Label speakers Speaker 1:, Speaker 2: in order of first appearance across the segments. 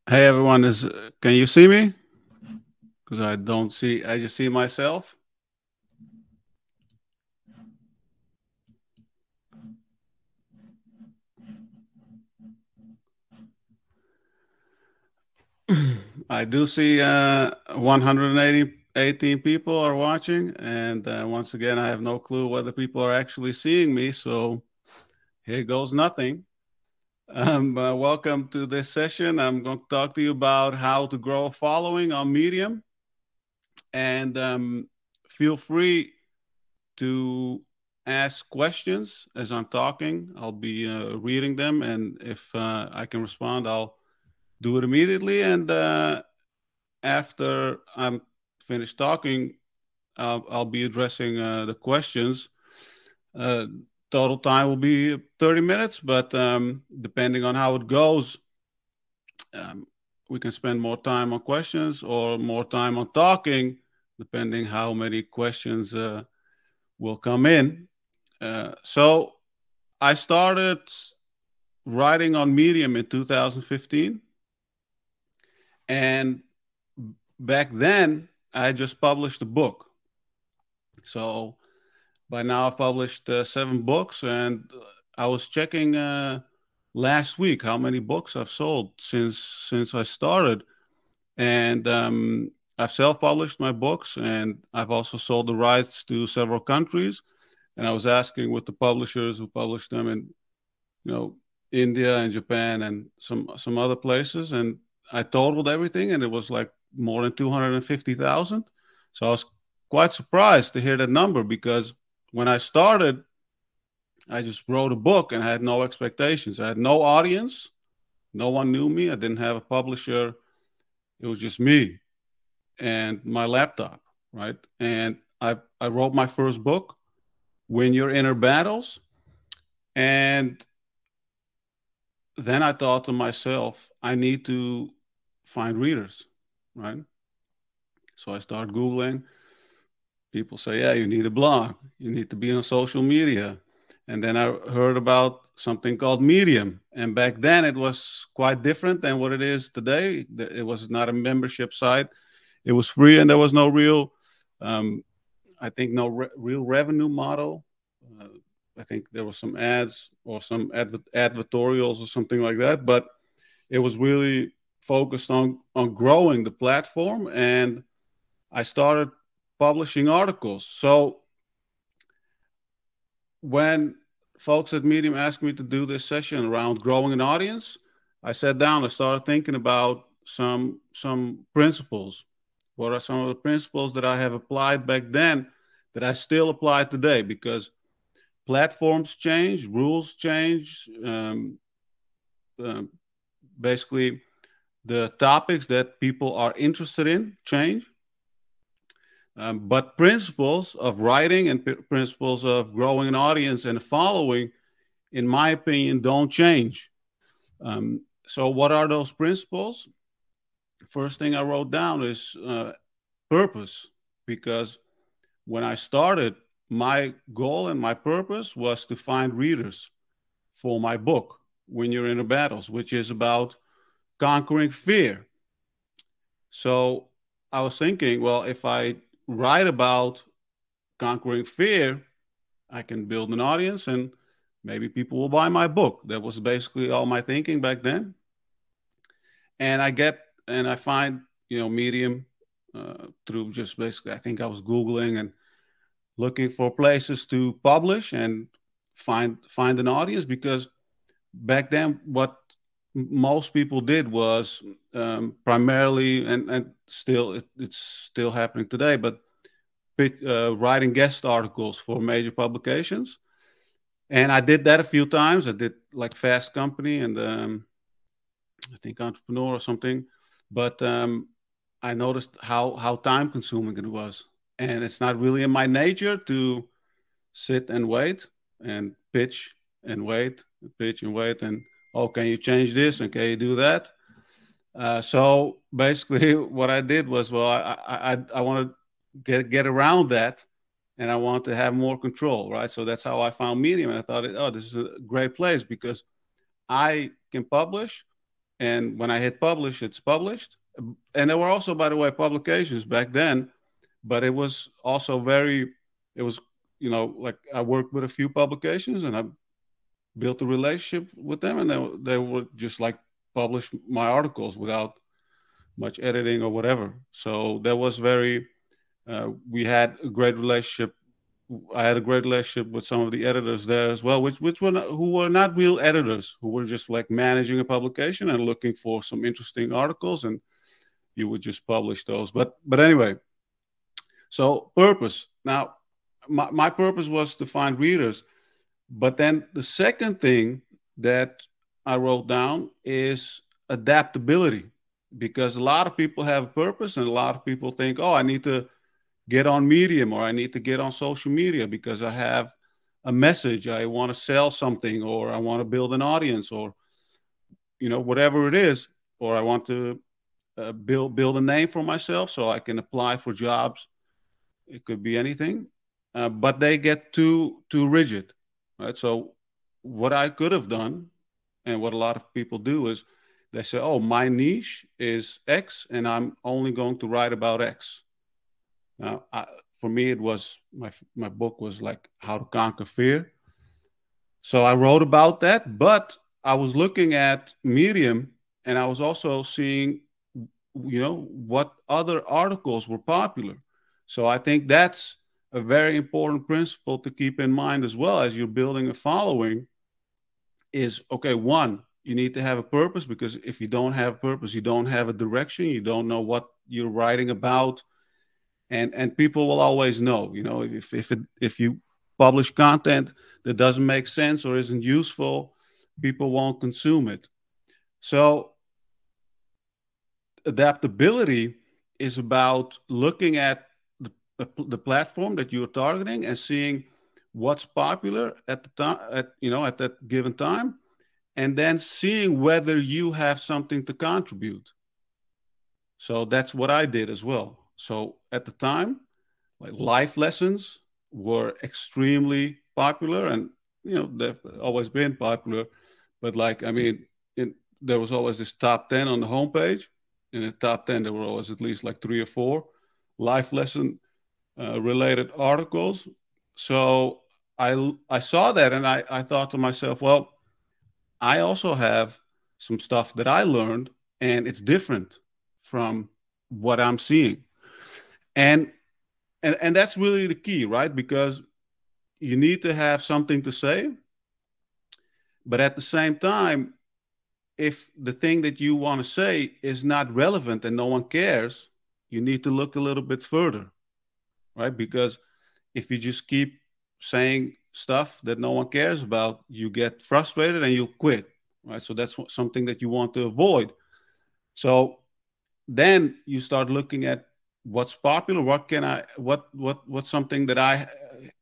Speaker 1: Hey everyone, is can you see me? Because I don't see, I just see myself. I do see 118 people are watching, and once again, I have no clue whether people are actually seeing me. So here goes nothing. Welcome to this session. I'm going to talk to you about how to grow a following on Medium, and feel free to ask questions as I'm talking. I'll be reading them, and if I can respond, I'll do it immediately. And after I'm finished talking, I'll be addressing the questions. Uh, Total time will be 30 minutes, but depending on how it goes, um, we can spend more time on questions or more time on talking, depending how many questions will come in. So I started writing on Medium in 2015. And back then, I just published a book. So by now, I've published 7 books. And I was checking last week how many books I've sold since I started. And I've self-published my books, and I've also sold the rights to several countries. And I was asking with the publishers who published them in, you know, India and Japan and some other places, and I totaled everything, and it was like more than 250,000. So I was quite surprised to hear that number because when I started, I just wrote a book and I had no expectations. I had no audience, no one knew me. I didn't have a publisher. It was just me and my laptop, right? And I wrote my first book, Win Your Inner Battles, and then I thought to myself, I need to find readers, right? So I started Googling. People say, yeah, you need a blog, you need to be on social media. And then I heard about something called Medium. And back then it was quite different than what it is today. It was not a membership site, it was free, and there was no real, um, I think, no real revenue model. Uh, I think there were some ads or some advertorials or something like that, but it was really focused on growing the platform, and I started publishing articles. So when folks at Medium asked me to do this session around growing an audience, I sat down and started thinking about some principles. What are some of the principles that I have applied back then that I still apply today? Because platforms change, rules change, um, basically the topics that people are interested in change. But principles of writing and principles of growing an audience and following, in my opinion, don't change. So, what are those principles? First thing I wrote down is purpose, because when I started, my goal and my purpose was to find readers for my book, When You're in the Battles, which is about conquering fear. So I was thinking, well, if I write about conquering fear, I can build an audience and maybe people will buy my book. That was basically all my thinking back then. And I find, Medium through just basically, I think I was Googling and looking for places to publish and find an audience, because back then what most people did was primarily, and still it's still happening today, but writing guest articles for major publications. And I did that a few times. I did like Fast Company and I think Entrepreneur or something. But I noticed how time consuming it was, and it's not really in my nature to sit and wait and pitch and wait, pitch and wait, and oh, can you change this and can you do that? So basically, what I did was, well, I want to get around that, and I want to have more control, right? So that's how I found Medium, and I thought, oh, this is a great place because I can publish, And when I hit publish, it's published. And there were also, by the way, publications back then, but it was also very, it was, like I worked with a few publications and I built a relationship with them, and they would just like publish my articles without much editing or whatever. So that was very, we had a great relationship. I had a great relationship with some of the editors there as well, which were not, who were not real editors, who were just like managing a publication and looking for some interesting articles, and you would just publish those. But anyway, so purpose. Now, my purpose was to find readers, but then the second thing that I wrote down is adaptability, because a lot of people have a purpose, and a lot of people think, oh, I need to get on Medium, or I need to get on social media because I have a message. I want to sell something, or I want to build an audience, or whatever it is, or I want to build a name for myself so I can apply for jobs. It could be anything, but they get too rigid, right? So what I could have done, and what a lot of people do, is they say, oh, my niche is X, and I'm only going to write about X. Now, for me, it was my book was like How to Conquer Fear. So I wrote about that, but I was looking at Medium, and I was also seeing, what other articles were popular. So I think that's a very important principle to keep in mind as well as you're building a following. Is, okay, one, you need to have a purpose, because if you don't have a purpose, you don't have a direction, you don't know what you're writing about. And people will always know, if you publish content that doesn't make sense or isn't useful, people won't consume it. So adaptability is about looking at the platform that you're targeting and seeing what's popular at the time, at that given time, and then seeing whether you have something to contribute. So that's what I did as well. So at the time, like, life lessons were extremely popular, and they've always been popular. But there was always this top 10 on the homepage. In the top 10, there were always at least like 3 or 4 life lesson related articles. So I saw that, and I thought to myself, well, I also have some stuff that I learned, and it's different from what I'm seeing. And that's really the key, right? Because you need to have something to say, but at the same time, if the thing that you want to say is not relevant and no one cares, you need to look a little bit further, right? Because if you just keep saying stuff that no one cares about, you get frustrated and you quit, right? So that's something that you want to avoid. So then you start looking at what's popular, what's something that I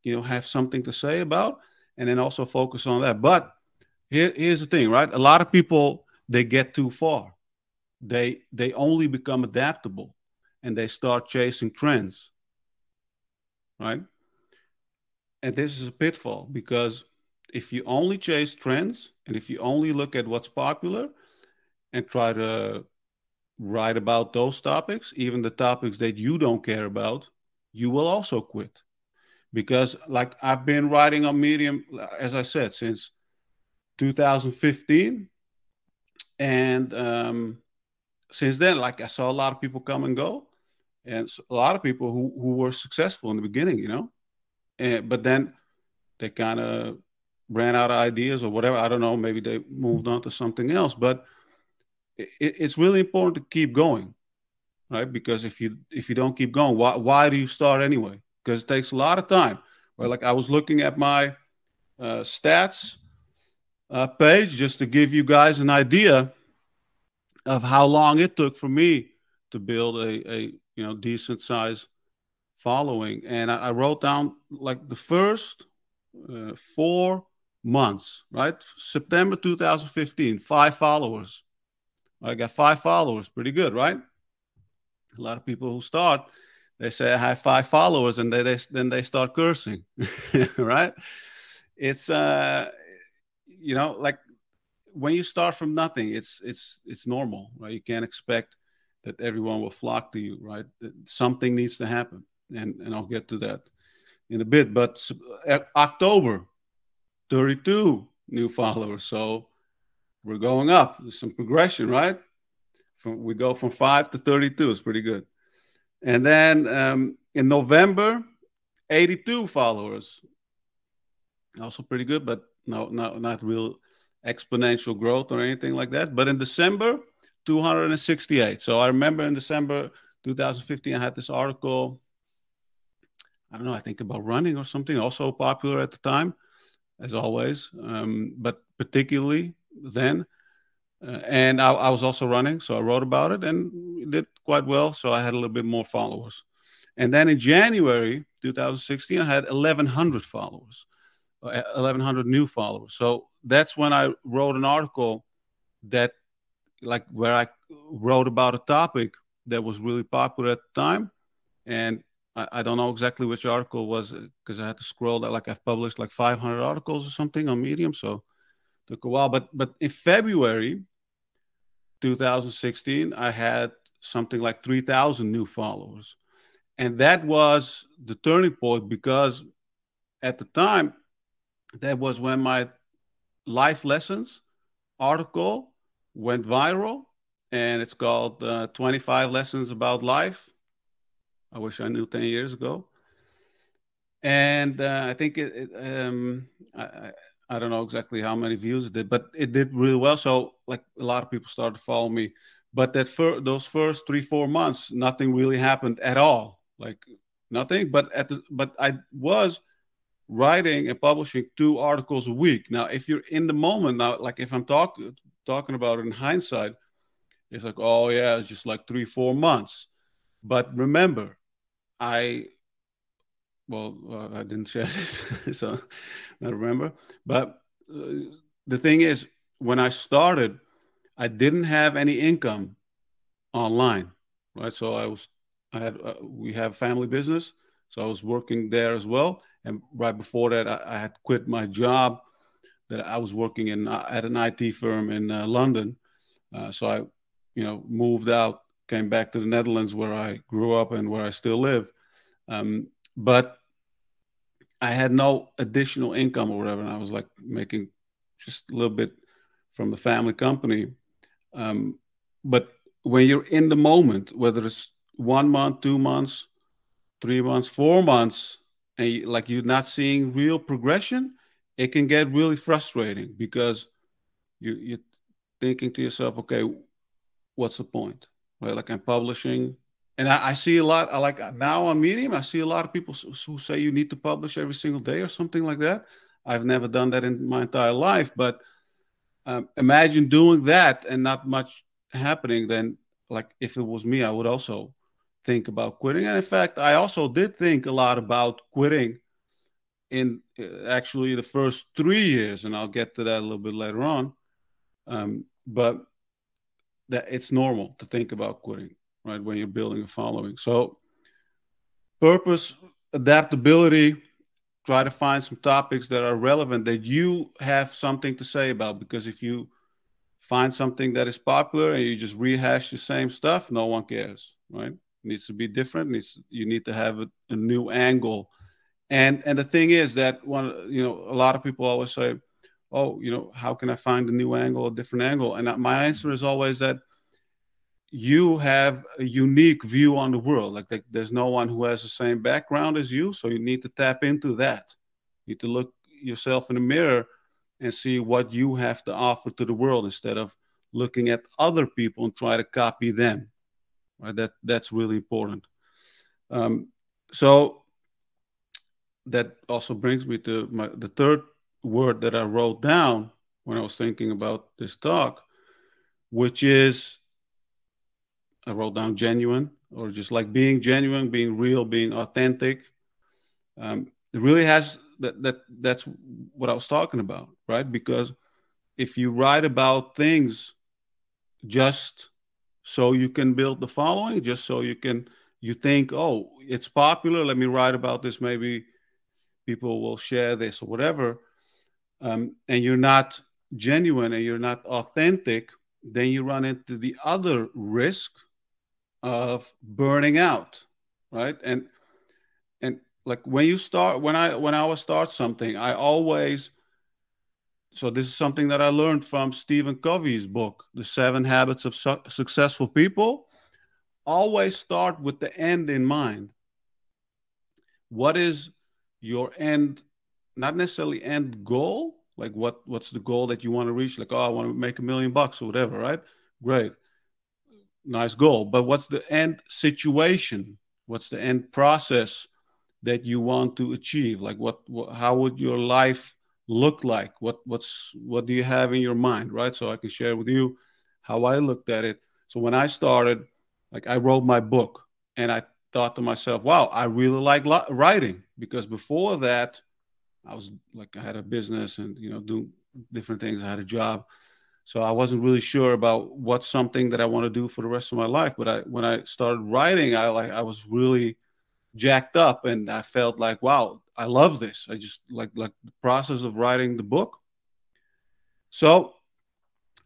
Speaker 1: have something to say about, and then also focus on that. But here's the thing, right? A lot of people, they get too far. They only become adaptable, and they start chasing trends, right? And this is a pitfall, because if you only chase trends, and if you only look at what's popular and try to write about those topics, even the topics that you don't care about, you will also quit. Because like, I've been writing on Medium, as I said, since 2015. And since then, like, I saw a lot of people come and go, and a lot of people who were successful in the beginning, but then they kind of ran out of ideas or whatever. I don't know, maybe they moved on to something else. But it's really important to keep going, right? Because if you don't keep going, why do you start anyway? Because it takes a lot of time. Right? Like, I was looking at my stats page, just to give you guys an idea of how long it took for me to build a decent size following. And I wrote down, like, the first 4 months, right? September 2015, 5 followers. I got 5 followers, pretty good, right? A lot of people who start, they say I have 5 followers, and then they start cursing, right? It's like, when you start from nothing, it's normal, right? You can't expect that everyone will flock to you, right? Something needs to happen, and I'll get to that in a bit. But October, 32 new followers, so we're going up. There's some progression, right? We go from 5 to 32. It's pretty good. And then in November, 82 followers, also pretty good, but not real exponential growth or anything like that. But in December, 268. So I remember in December 2015, I had this article. I don't know, I think about running or something, also popular at the time, as always, but particularly then. And I was also running, so I wrote about it and did quite well. So I had a little bit more followers. And then in January 2016, I had 1,100 followers, 1,100 new followers. So that's when I wrote an article that, like, where I wrote about a topic that was really popular at the time. And I don't know exactly which article was, because I had to scroll that. Like, I've published like 500 articles or something on Medium, so it took a while. But in February 2016, I had something like 3,000 new followers. And that was the turning point, because at the time, that was when my life lessons article went viral. And it's called 25 Lessons About Life. I wish I knew 10 years ago. And I think I don't know exactly how many views it did, but it did really well. So, like, a lot of people started to follow me. But those first 3-4 months, nothing really happened at all. Like, nothing. But I was writing and publishing 2 articles a week. Now, if you're in the moment now, like if I'm talking about it in hindsight, it's like, oh yeah, it's just like 3-4 months. But remember, I didn't share this, so I remember. But the thing is, when I started, I didn't have any income online, right? So we have family business, so I was working there as well. And right before that, I had quit my job that I was working in at an IT firm in London. So I, moved out, came back to the Netherlands, where I grew up and where I still live. But I had no additional income or whatever, and I was like making just a little bit from the family company. But when you're in the moment, whether it's 1 month, 2 months, 3 months, 4 months, and you're not seeing real progression, it can get really frustrating, because you're thinking to yourself, okay, what's the point? Right? Like, I'm publishing, and I see a lot. I like now on Medium, I see a lot of people who say you need to publish every single day or something like that. I've never done that in my entire life, but imagine doing that and not much happening. Then, like, if it was me, I would also think about quitting. And in fact, I also did think a lot about quitting in actually the first 3 years, and I'll get to that a little bit later on. But that it's normal to think about quitting, right, when you're building a following. So, purpose, adaptability, try to find some topics that are relevant, that you have something to say about. Because if you find something that is popular and you just rehash the same stuff, no one cares, right? It needs to be different. You need to have a new angle. And the thing is that a lot of people always say, oh, how can I find a new angle, a different angle? And my answer is always that you have a unique view on the world. Like, there's no one who has the same background as you. So you need to tap into that. You need to look yourself in the mirror and see what you have to offer to the world, instead of looking at other people and try to copy them. Right? That's really important. So that also brings me to the third word that I wrote down when I was thinking about this talk, which is, I wrote down genuine, or just like being genuine, being real, being authentic. It really has that's what I was talking about, right? Because if you write about things just so you can build the following, just so you think, oh, it's popular, let me write about this, maybe people will share this or whatever, and you're not genuine and you're not authentic, then you run into the other risk of burning out, right? And like when you start, when I would start something, I always, so this is something that I learned from Stephen Covey's book, The 7 Habits of Successful People. Always start with the end in mind. What is your end, not necessarily end goal, like what's the goal that you want to reach, like, oh, I want to make $1 million or whatever, right? Great, nice goal. But what's the end situation? What's the end process that you want to achieve? Like what how would your life look like? What do you have in your mind, right? So I can share with you how I looked at it. So when I started, like, I wrote my book, and I thought to myself, wow, I really like writing, because before that I was like, I had a business and, doing different things. I had a job. So I wasn't really sure about what's something that I want to do for the rest of my life. But when I started writing, I was really jacked up, and I felt like, wow, I love this. I just like the process of writing the book. So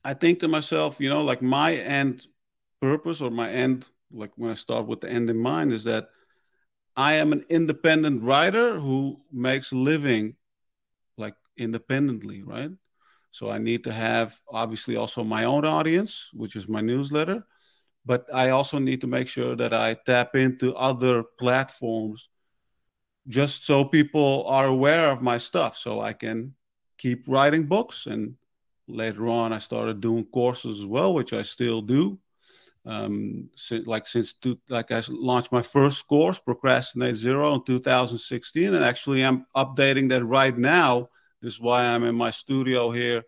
Speaker 1: I think to myself, like my end purpose, or my end, like when I start with the end in mind, is that I am an independent writer who makes a living like independently, right? So I need to have obviously also my own audience, which is my newsletter, but I also need to make sure that I tap into other platforms just so people are aware of my stuff, so I can keep writing books. And later on, I started doing courses as well, which I still do. Like I launched my first course, Procrastinate Zero, in 2016, and actually I'm updating that right now. This is why I'm in my studio here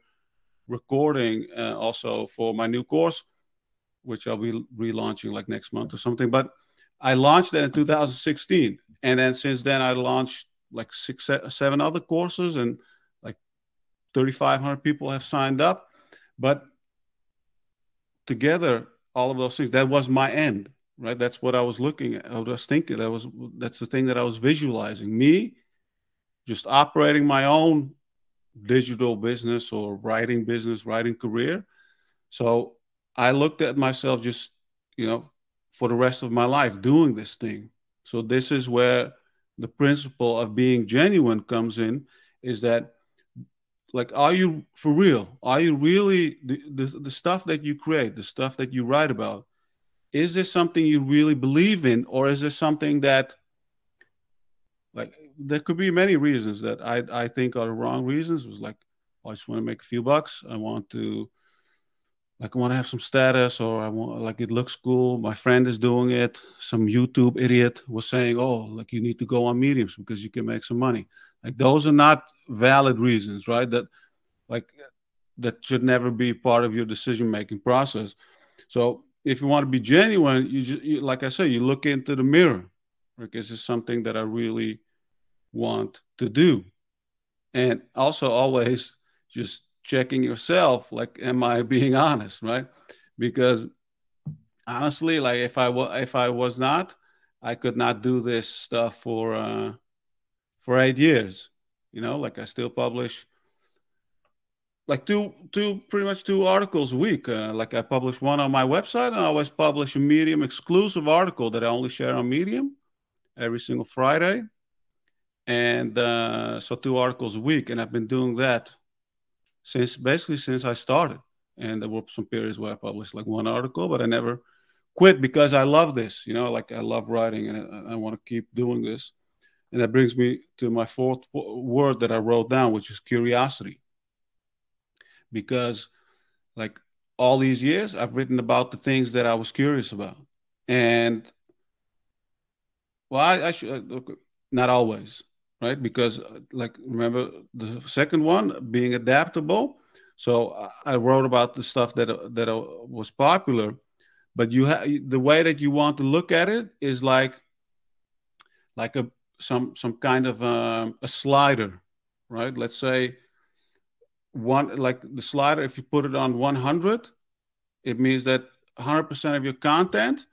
Speaker 1: recording, also for my new course, which I'll be relaunching like next month or something. But I launched that in 2016, and then since then I launched like 7 other courses, and like 3,500 people have signed up. But together, all of those things, that was my end, right? That's what I was looking at. I was thinking that's the thing that I was visualizing. Me just operating my own digital business or writing business, writing career. So I looked at myself just, for the rest of my life doing this thing. So this is where the principle of being genuine comes in, is that, like, are you for real? Are you really the stuff that you create, the stuff that you write about? Is this something you really believe in, or is this something that, like, there could be many reasons that I think are the wrong reasons. It was like, oh, I just want to make a few bucks. I want to have some status, or I want, like, it looks cool. My friend is doing it. Some YouTube idiot was saying, oh, like, you need to go on Mediums because you can make some money. Like, those are not valid reasons, right? Like that should never be part of your decision-making process. So if you want to be genuine, like I said, you look into the mirror. Like, is this something that I really want to do? And also always just checking yourself, like, am I being honest, right? Because honestly, like, if I was not, I could not do this stuff for 8 years. Like, I still publish like pretty much 2 articles a week. Like, I publish one on my website, and I always publish a Medium exclusive article that I only share on Medium every single Friday. And so 2 articles a week, and I've been doing that since I started. And there were some periods where I published like 1 article, but I never quit because I love this. Like, I love writing, and I want to keep doing this. And that brings me to my fourth word that I wrote down, which is curiosity. Because, like, all these years, I've written about the things that I was curious about. And, well, I should, not always, right? Because, like, remember the second one, being adaptable. So I wrote about the stuff that was popular, but the way that you want to look at it is like some kind of a slider, right? Let's say like the slider, if you put it on 100, it means that 100% of your content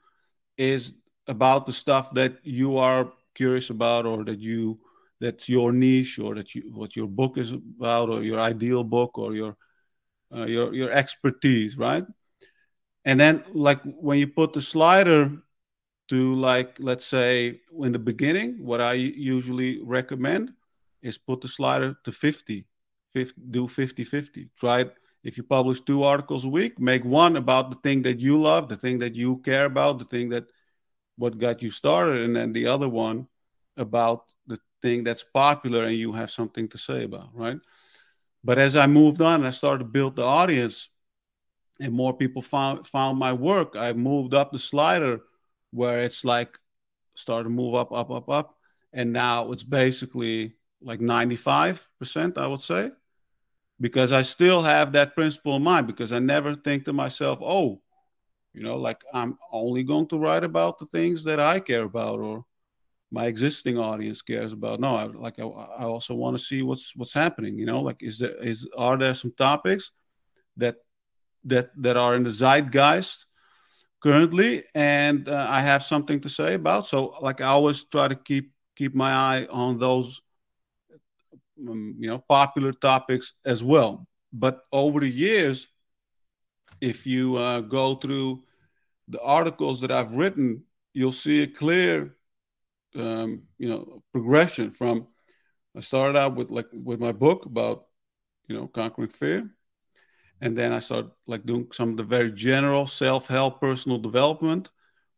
Speaker 1: is about the stuff that you are curious about, or that's your niche, or what your book is about, or your ideal book, or your your expertise, right? And then like when you put the slider to, like, let's say in the beginning, what I usually recommend is put the slider to 50, 50, do 50-50. Try it. If you publish 2 articles a week, make one about the thing that you love, the thing that you care about, the thing that what got you started, and then the other one about the thing that's popular and you have something to say about, right? But as I moved on and I started to build the audience and more people found my work, I moved up the slider where it's like started to move up, up, up, up. And now it's basically like 95%, I would say, because I still have that principle in mind, because I never think to myself, oh, like I'm only going to write about the things that I care about or my existing audience cares about. No, I also want to see what's happening. Like are there some topics that are in the zeitgeist currently, and I have something to say about. So like I always try to keep my eye on those popular topics as well. But over the years, if you go through the articles that I've written, you'll see a clear progression from I started out with my book about conquering fear, and then I started like doing some of the very general self-help, personal development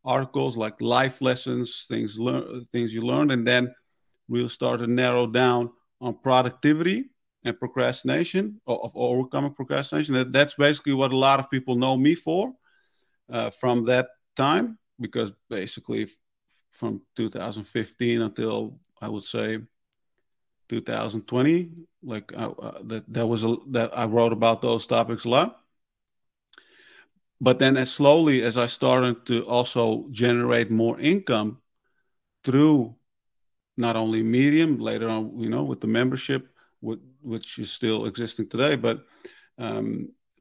Speaker 1: articles, like life lessons, things you learned, and then we'll start to narrow down on productivity and procrastination, of overcoming procrastination. That's basically what a lot of people know me for from that time, because basically from 2015 until I would say 2020, like that I wrote about those topics a lot. But then as slowly as I started to also generate more income through not only Medium, later on, with the membership, which is still existing today, but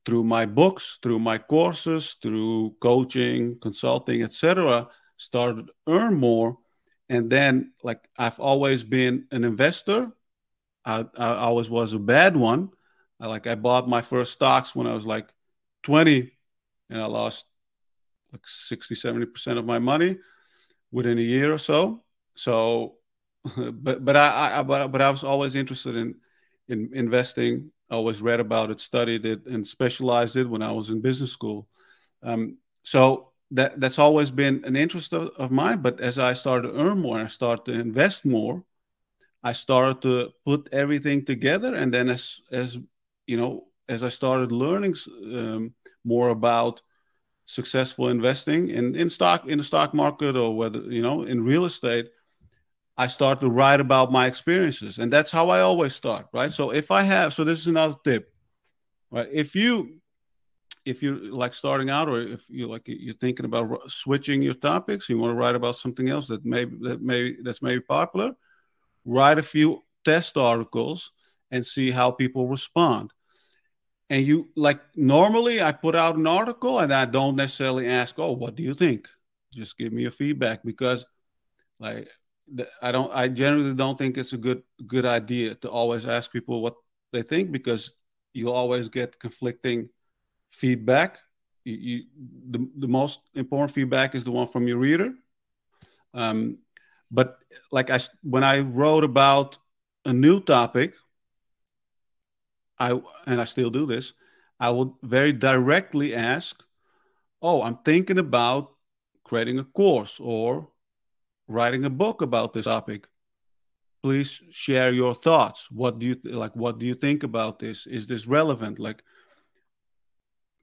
Speaker 1: through my books, through my courses, through coaching, consulting, etc., started to earn more. And then, like, I've always been an investor. I always was a bad one. I bought my first stocks when I was like 20, and I lost like 60-70% of my money within a year or so. So, but I was always interested in investing. I always read about it, studied it, and specialized it when I was in business school. So that's always been an interest of mine. But as I started to earn more and I started to invest more, I started to put everything together. And then as I started learning more about successful investing in the stock market, or whether in real estate, I start to write about my experiences. And that's how I always start, right? So so this is another tip, right? If you're like starting out, or if you're thinking about switching your topics, you want to write about something else that's maybe popular, write a few test articles and see how people respond. And normally I put out an article and I don't necessarily ask, oh, what do you think? Just give me your feedback, because I generally don't think it's a good idea to always ask people what they think, because you always get conflicting feedback. The most important feedback is the one from your reader. But when I wrote about a new topic, and I still do this, I would very directly ask, oh, I'm thinking about creating a course or writing a book about this topic. Please share your thoughts. What do you think about this? Is this relevant?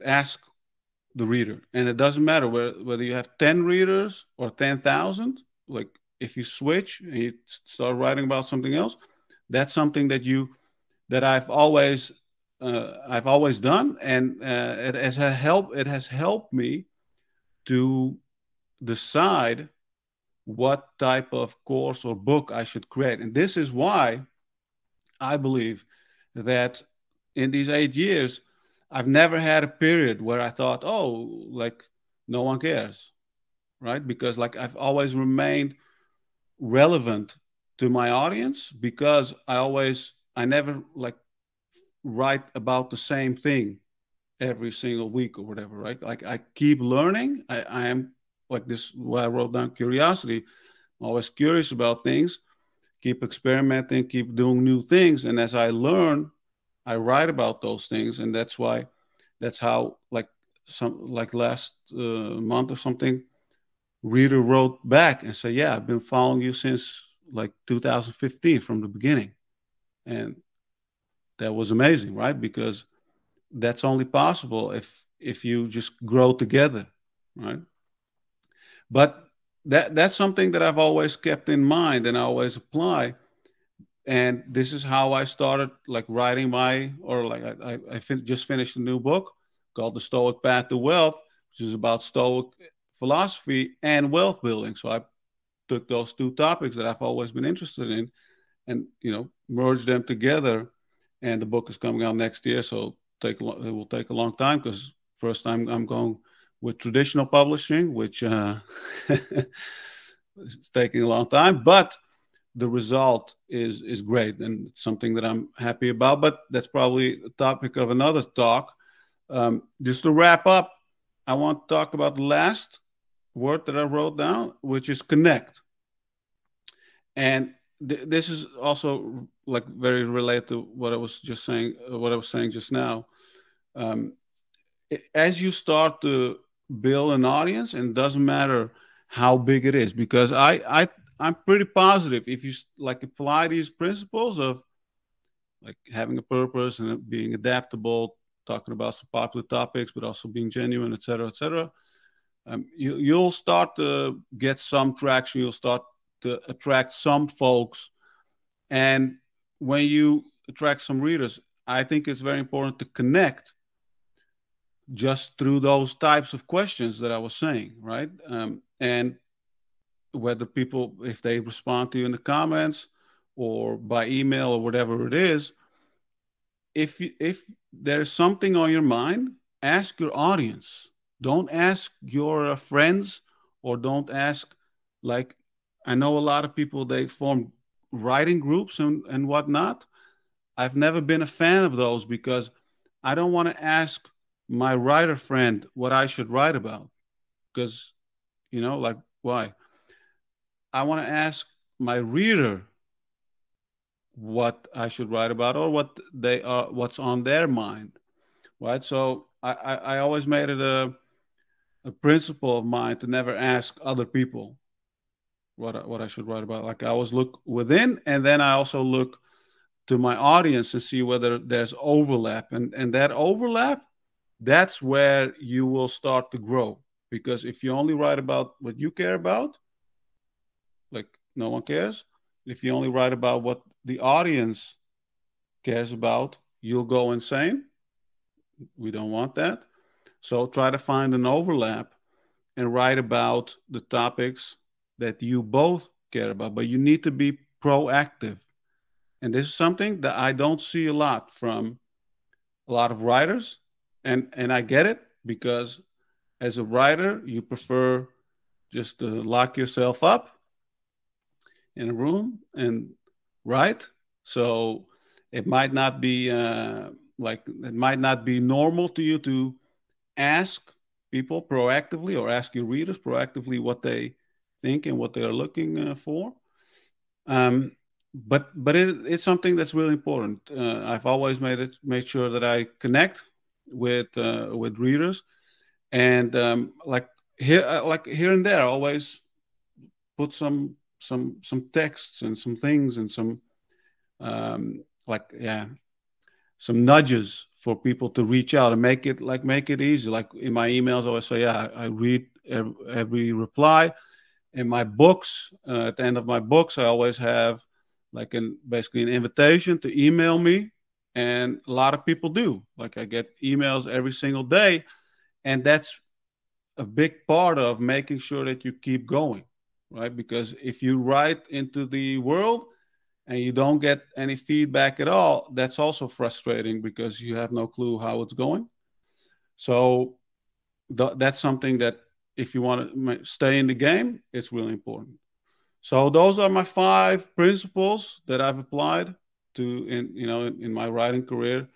Speaker 1: Ask the reader. And it doesn't matter whether you have 10 readers or 10,000. Like, if you switch and you start writing about something else, that's something that I've always done, and it has helped me to decide what type of course or book I should create. And this is why I believe that in these 8 years, I've never had a period where I thought, oh, no one cares, right? Because I've always remained relevant to my audience, because I never write about the same thing every single week or whatever, right? Like I keep learning. I am like this, what I wrote down, curiosity. I'm always curious about things, keep experimenting, keep doing new things. And as I learn, I write about those things. And that's how, like last month or something, reader wrote back and said, yeah, I've been following you since like 2015 from the beginning. And that was amazing, right? Because that's only possible if you just grow together, right? But that's something that I've always kept in mind and I always apply. And this is how I started like writing my, or like just finished a new book called The Stoic Path to Wealth, which is about Stoic philosophy and wealth building. So I took those two topics that I've always been interested in and, merged them together. And the book is coming out next year. So it will take a long time because first time I'm going with traditional publishing, which it's taking a long time, but the result is great and something that I'm happy about. But that's probably a topic of another talk. Just to wrap up, I want to talk about the last word that I wrote down, which is connect. And this is also like very related to what I was just saying, what I was saying just now. As you start to build an audience, and it doesn't matter how big it is, because I'm pretty positive if you like apply these principles of like having a purpose and being adaptable, talking about some popular topics, but also being genuine, et cetera, et cetera. You'll start to get some traction. You'll start to attract some folks. And when you attract some readers, I think it's very important to connect just through those types of questions that I was saying, right? And whether people, if they respond to you in the comments or by email or whatever it is, if there's something on your mind, ask your audience. Don't ask your friends, or don't ask, like, I know a lot of people, they form writing groups and whatnot. I've never been a fan of those because I don't want to ask my writer friend what I should write about. Because, like, why? I want to ask my reader what I should write about, or what's on their mind, right? So I always made it a principle of mine to never ask other people what I should write about. Like I always look within, and then I also look to my audience and see whether there's overlap, and that overlap, that's where you will start to grow. Because if you only write about what you care about, like no one cares. If you only write about what the audience cares about, you'll go insane. We don't want that. So try to find an overlap and write about the topics that you both care about. But you need to be proactive. And this is something that I don't see a lot from a lot of writers. And I get it, because as a writer, you prefer just to lock yourself up in a room and write. So it might not be it might not be normal to you to ask people proactively, or ask your readers proactively what they think and what they are looking for. But it's something that's really important. I've always made sure that I connect with readers, and like here and there, I always put some texts and some things and some some nudges for people to reach out and make it easy. Like in my emails, I always say, yeah, I read every reply. In my books, at the end of my books, I always have basically an invitation to email me, and a lot of people do. Like I get emails every single day, and that's a big part of making sure that you keep going, right? Because if you write into the world and you don't get any feedback at all, that's also frustrating because you have no clue how it's going. So that's something that if you want to stay in the game, it's really important. So those are my 5 principles that I've applied to in my writing career.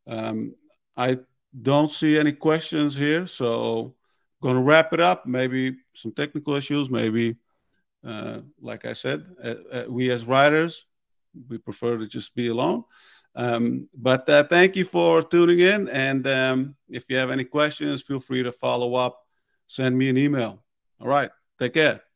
Speaker 1: I don't see any questions here, so going to wrap it up. Maybe some technical issues, maybe like I said, we as writers, we prefer to just be alone. But thank you for tuning in. And if you have any questions, feel free to follow up. Send me an email. All right. Take care.